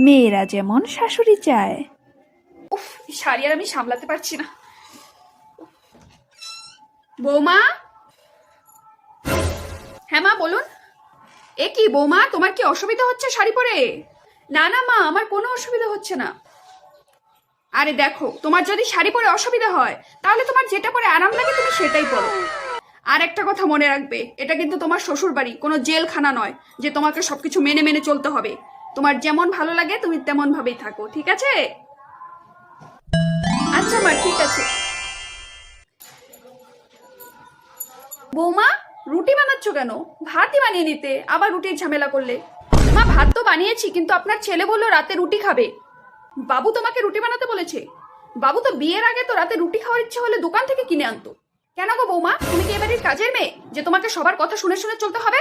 মেয়েরা যেমন শাশুড়ি চায়। উফ, এই শাড়ি আর আমি সামলাতে পারছি না। বৌমা, হ্যাঁ মা বলুন। এ কি বৌমা, তোমার কি অসুবিধা হচ্ছে শাড়ি পরে? না না মা, আমার কোনো অসুবিধা হচ্ছে না। আরে দেখো, তোমার যদি শাড়ি পরে অসুবিধা হয় তাহলে তোমার যেটা পরে আরাম লাগে তুমি সেটাই পরো। আর একটা কথা মনে রাখবে, এটা কিন্তু তোমার শ্বশুর বাড়ি, কোনো জেলখানা নয় যে তোমাকে সবকিছু মেনে মেনে চলতে হবে। তোমার যেমন ভালো লাগে তুমি তেমন ভাবেই থাকো, ঠিক আছে? আচ্ছা মা, ঠিক আছে। বৌমা, রুটি বানাচ্ছ কেন? ভাতই বানিয়ে নিতে, আবার রুটির ঝামেলা করলে। মা ভাত তো বানিয়েছি, কিন্তু আপনার ছেলে বললো রাতে রুটি খাবে। বাবু তোমাকে রুটি বানাতে বলেছে? বাবু তো বিয়ের আগে তো রাতে রুটি খাওয়ার ইচ্ছে হলে দোকান থেকে কিনে আনতো। কেন গো বৌমা, তুমি কি এবারের কাজের মেয়ে যে তোমাকে সবার কথা শুনে শুনে চলতে হবে?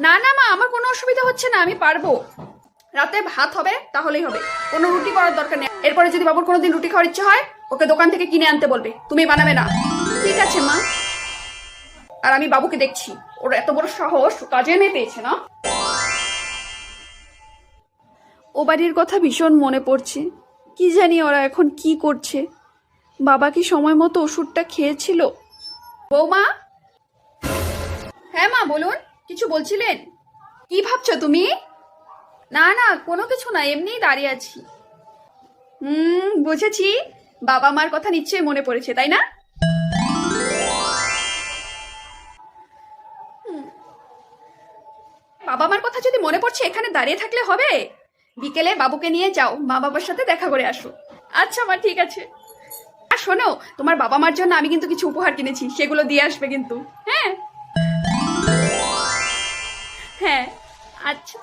না না মা, আমার কোনো অসুবিধা হচ্ছে না, আমি পারবো। রাতে ভাত হবে তাহলেই হবে, কোনো রুটি করার দরকার নেই। এরপরে যদি বাবুর কোনোদিন রুটি খাওয়ার ইচ্ছে হয় ওকে দোকান থেকে কিনে আনতে বলবে, তুমি বানাবে না। ঠিক আছে মা। আর আমি বাবুকে দেখছি, ওর এত বড় সাহস, কাজের মেয়ে পেয়েছে না। ও বাড়ির কথা ভীষণ মনে পড়ছে। কি জানি ওরা এখন কি করছে। বাবা কি সময় মতো ওষুধটা খেয়েছিল? বৌমা, হ্যাঁ মা বলুন, কিছু বলছিলেন? কি ভাবছো তুমি? না না, কোনো কিছু না, এমনিই দাঁড়িয়ে আছি। বুঝেছি। বাবা মার কথা নিশ্চয়ই মনে পড়েছে, তাই না? বাবা মার কথা যদি মনে পড়ছে এখানে দাঁড়িয়ে থাকলে হবে? বিকেলে বাবুকে নিয়ে যাও, মা বাবার সাথে দেখা করে আসো। আচ্ছা মা, ঠিক আছে। আর শোনো, তোমার বাবা মার জন্য আমি কিন্তু কিছু উপহার কিনেছি, সেগুলো দিয়ে আসবে কিন্তু। হ্যাঁ হ্যাঁ, আচ্ছা।